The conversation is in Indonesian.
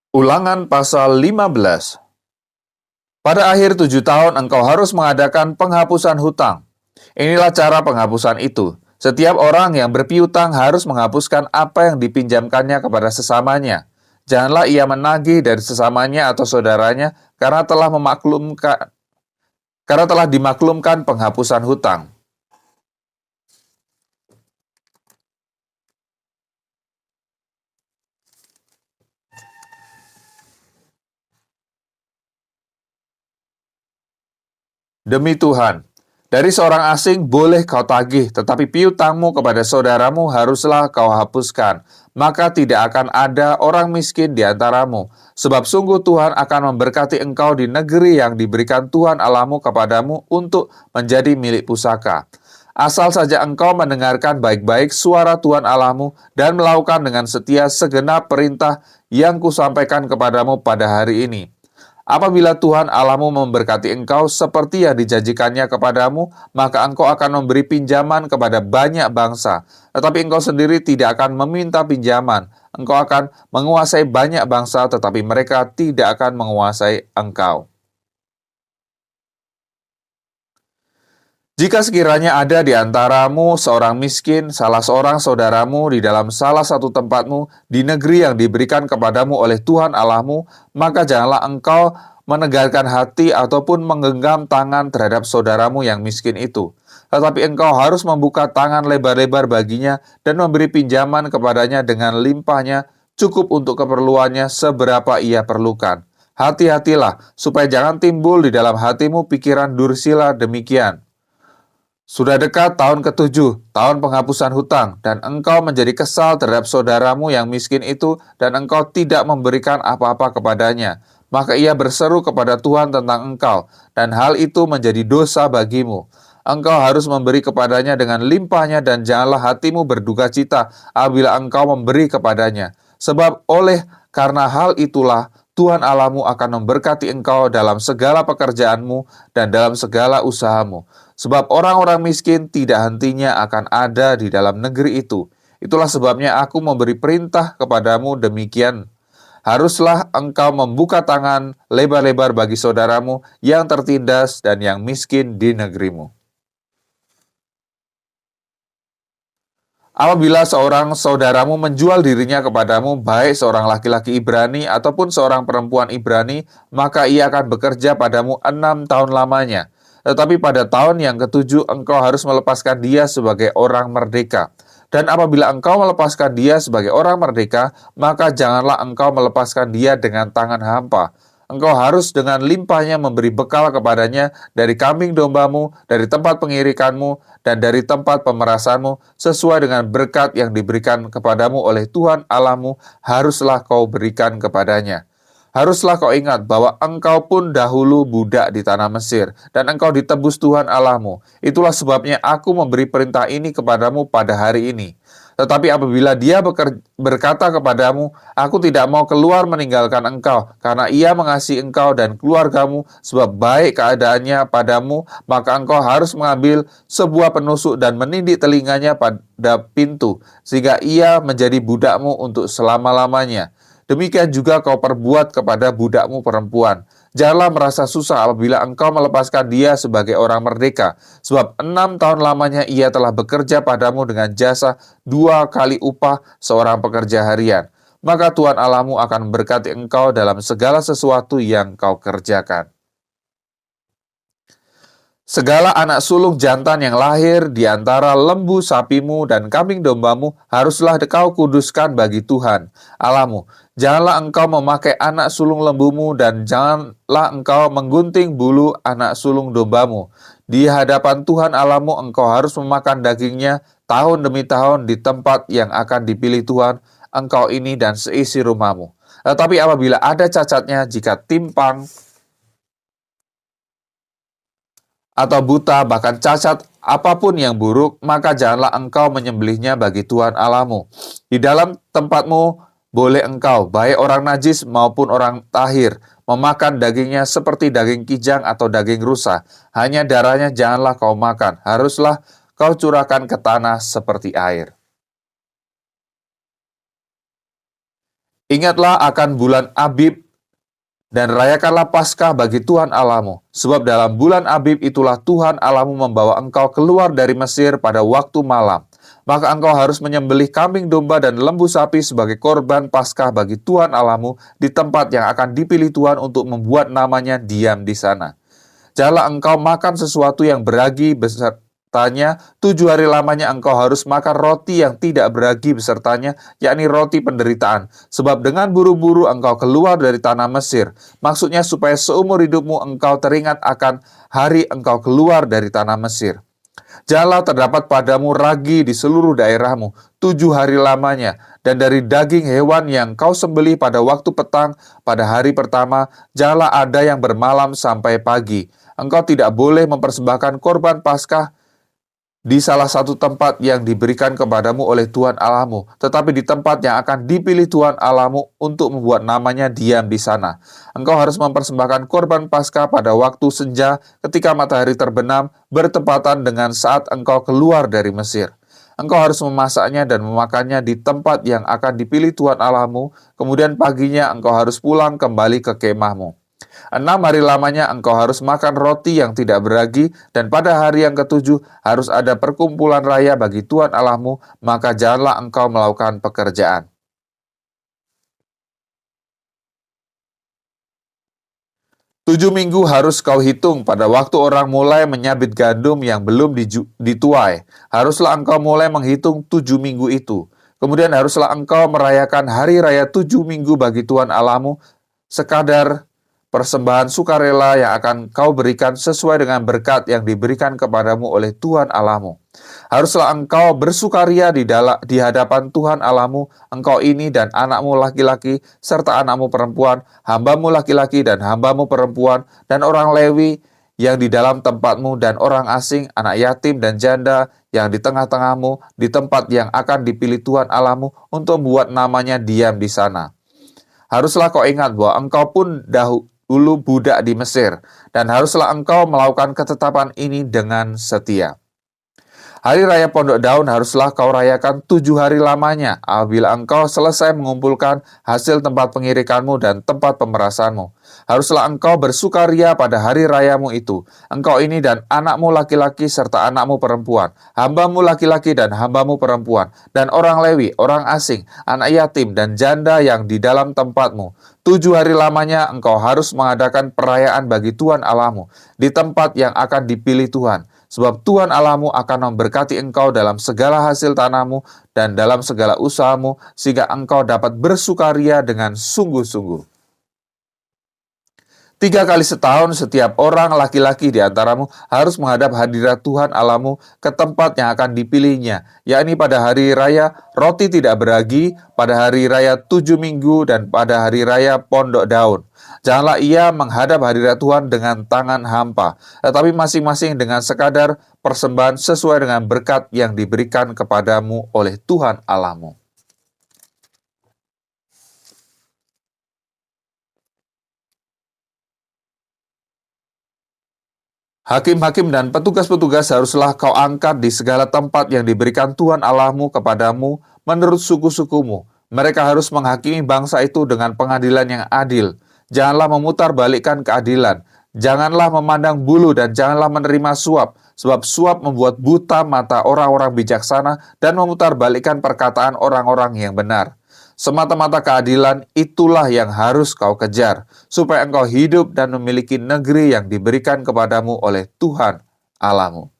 Ulangan pasal 15. Pada akhir 7 tahun engkau harus mengadakan penghapusan hutang. Inilah cara penghapusan itu. Setiap orang yang berpiutang harus menghapuskan apa yang dipinjamkannya kepada sesamanya. Janganlah ia menagih dari sesamanya atau saudaranya karena telah dimaklumkan penghapusan hutang. Demi Tuhan, dari seorang asing boleh kau tagih, tetapi piutangmu kepada saudaramu haruslah kau hapuskan. Maka tidak akan ada orang miskin di antaramu, sebab sungguh Tuhan akan memberkati engkau di negeri yang diberikan Tuhan Allahmu kepadamu untuk menjadi milik pusaka. Asal saja engkau mendengarkan baik-baik suara Tuhan Allahmu dan melakukan dengan setia segenap perintah yang kusampaikan kepadamu pada hari ini. Apabila Tuhan Allahmu memberkati engkau seperti yang dijanjikannya kepadamu, maka engkau akan memberi pinjaman kepada banyak bangsa. Tetapi engkau sendiri tidak akan meminta pinjaman. Engkau akan menguasai banyak bangsa, tetapi mereka tidak akan menguasai engkau. Jika sekiranya ada di antaramu seorang miskin, salah seorang saudaramu di dalam salah satu tempatmu di negeri yang diberikan kepadamu oleh Tuhan Allahmu, maka janganlah engkau menegarkan hati ataupun menggenggam tangan terhadap saudaramu yang miskin itu. Tetapi engkau harus membuka tangan lebar-lebar baginya dan memberi pinjaman kepadanya dengan limpahnya, cukup untuk keperluannya seberapa ia perlukan. Hati-hatilah, supaya jangan timbul di dalam hatimu pikiran dursila demikian. Sudah dekat tahun ke-7, tahun penghapusan hutang, dan engkau menjadi kesal terhadap saudaramu yang miskin itu, dan engkau tidak memberikan apa-apa kepadanya. Maka ia berseru kepada Tuhan tentang engkau, dan hal itu menjadi dosa bagimu. Engkau harus memberi kepadanya dengan limpahnya, dan janganlah hatimu berduka cita apabila engkau memberi kepadanya. Sebab karena hal itulah, Tuhan Allahmu akan memberkati engkau dalam segala pekerjaanmu dan dalam segala usahamu. Sebab orang-orang miskin tidak hentinya akan ada di dalam negeri itu. Itulah sebabnya aku memberi perintah kepadamu demikian. Haruslah engkau membuka tangan lebar-lebar bagi saudaramu yang tertindas dan yang miskin di negerimu. Apabila seorang saudaramu menjual dirinya kepadamu, baik seorang laki-laki Ibrani ataupun seorang perempuan Ibrani, maka ia akan bekerja padamu 6 tahun lamanya. Tetapi pada tahun yang ke-7 engkau harus melepaskan dia sebagai orang merdeka. Dan apabila engkau melepaskan dia sebagai orang merdeka, maka janganlah engkau melepaskan dia dengan tangan hampa. Engkau harus dengan limpahnya memberi bekal kepadanya dari kambing dombamu, dari tempat pengirikanmu, dan dari tempat pemerasanmu, sesuai dengan berkat yang diberikan kepadamu oleh Tuhan Allahmu, haruslah kau berikan kepadanya. Haruslah kau ingat bahwa engkau pun dahulu budak di tanah Mesir, dan engkau ditebus Tuhan Allahmu. Itulah sebabnya aku memberi perintah ini kepadamu pada hari ini. Tetapi apabila dia berkata kepadamu, aku tidak mau keluar meninggalkan engkau, karena ia mengasihi engkau dan keluargamu, sebab baik keadaannya padamu, maka engkau harus mengambil sebuah penusuk dan menindik telinganya pada pintu, sehingga ia menjadi budakmu untuk selama-lamanya. Demikian juga kau perbuat kepada budakmu perempuan. Janganlah merasa susah apabila engkau melepaskan dia sebagai orang merdeka, sebab 6 tahun lamanya ia telah bekerja padamu dengan jasa 2 kali upah seorang pekerja harian. Maka Tuhan Allahmu akan memberkati engkau dalam segala sesuatu yang kau kerjakan. Segala anak sulung jantan yang lahir di antara lembu sapimu dan kambing dombamu haruslah kau kuduskan bagi Tuhan Allahmu. Janganlah engkau memakai anak sulung lembumu dan janganlah engkau menggunting bulu anak sulung dombamu. Di hadapan Tuhan Allahmu engkau harus memakan dagingnya tahun demi tahun di tempat yang akan dipilih Tuhan engkau ini dan seisi rumahmu. Tetapi apabila ada cacatnya, jika timpang atau buta, bahkan cacat apapun yang buruk, maka janganlah engkau menyembelihnya bagi Tuhan Allahmu. Di dalam tempatmu boleh engkau, baik orang najis maupun orang tahir, memakan dagingnya seperti daging kijang atau daging rusa. Hanya darahnya janganlah kau makan, haruslah kau curahkan ke tanah seperti air. Ingatlah akan bulan Abib dan rayakanlah Paskah bagi Tuhan Allahmu. Sebab dalam bulan Abib itulah Tuhan Allahmu membawa engkau keluar dari Mesir pada waktu malam. Maka engkau harus menyembelih kambing domba dan lembu sapi sebagai korban Paskah bagi Tuhan Allahmu di tempat yang akan dipilih Tuhan untuk membuat namanya diam di sana. Janganlah engkau makan sesuatu yang beragi besertanya, 7 hari lamanya engkau harus makan roti yang tidak beragi besertanya, yakni roti penderitaan. Sebab dengan buru-buru engkau keluar dari tanah Mesir. Maksudnya supaya seumur hidupmu engkau teringat akan hari engkau keluar dari tanah Mesir. Janganlah terdapat padamu ragi di seluruh daerahmu 7 hari lamanya, dan dari daging hewan yang kau sembelih pada waktu petang pada hari pertama, janganlah ada yang bermalam sampai pagi. Engkau tidak boleh mempersembahkan korban Paskah di salah satu tempat yang diberikan kepadamu oleh Tuhan Allahmu, tetapi di tempat yang akan dipilih Tuhan Allahmu untuk membuat namanya diam di sana. Engkau harus mempersembahkan korban Paskah pada waktu senja ketika matahari terbenam bertepatan dengan saat engkau keluar dari Mesir. Engkau harus memasaknya dan memakannya di tempat yang akan dipilih Tuhan Allahmu, kemudian paginya engkau harus pulang kembali ke kemahmu. 6 hari lamanya engkau harus makan roti yang tidak beragi, dan pada hari yang ke-7 harus ada perkumpulan raya bagi Tuhan Allahmu, maka janganlah engkau melakukan pekerjaan. 7 minggu harus kau hitung pada waktu orang mulai menyabit gandum yang belum dituai. Haruslah engkau mulai menghitung 7 minggu itu. Kemudian haruslah engkau merayakan hari raya 7 minggu bagi Tuhan Allahmu, sekadar persembahan sukarela yang akan kau berikan sesuai dengan berkat yang diberikan kepadamu oleh Tuhan Allahmu. Haruslah engkau bersukaria di hadapan Tuhan Allahmu, engkau ini dan anakmu laki-laki, serta anakmu perempuan, hambamu laki-laki dan hambamu perempuan, dan orang Lewi yang di dalam tempatmu, dan orang asing, anak yatim dan janda yang di tengah-tengahmu, di tempat yang akan dipilih Tuhan Allahmu untuk membuat namanya diam di sana. Haruslah kau ingat bahwa engkau pun dulu budak di Mesir, dan haruslah engkau melakukan ketetapan ini dengan setia. Hari Raya Pondok Daun haruslah kau rayakan 7 hari lamanya, apabila engkau selesai mengumpulkan hasil tempat pengirikanmu dan tempat pemerasanmu. Haruslah engkau bersukaria pada hari rayamu itu, engkau ini dan anakmu laki-laki serta anakmu perempuan, hambamu laki-laki dan hambamu perempuan, dan orang Lewi, orang asing, anak yatim dan janda yang di dalam tempatmu. 7 hari lamanya engkau harus mengadakan perayaan bagi Tuhan Allahmu di tempat yang akan dipilih Tuhan. Sebab Tuhan Allahmu akan memberkati engkau dalam segala hasil tanahmu dan dalam segala usahamu, sehingga engkau dapat bersukaria dengan sungguh-sungguh. 3 kali setahun setiap orang laki-laki di antaramu harus menghadap hadirat Tuhan Allahmu ke tempat yang akan dipilihnya, yakni pada hari raya roti tidak beragi, pada hari raya 7 minggu, dan pada hari raya Pondok Daun. Janganlah ia menghadap hadirat Tuhan dengan tangan hampa, tetapi masing-masing dengan sekadar persembahan sesuai dengan berkat yang diberikan kepadamu oleh Tuhan Allahmu. Hakim-hakim dan petugas-petugas haruslah kau angkat di segala tempat yang diberikan Tuhan Allahmu kepadamu menurut suku-sukumu. Mereka harus menghakimi bangsa itu dengan pengadilan yang adil. Janganlah memutarbalikkan keadilan. Janganlah memandang bulu dan janganlah menerima suap, sebab suap membuat buta mata orang-orang bijaksana dan memutarbalikkan perkataan orang-orang yang benar. Semata-mata keadilan itulah yang harus kau kejar, supaya engkau hidup dan memiliki negeri yang diberikan kepadamu oleh Tuhan Allahmu.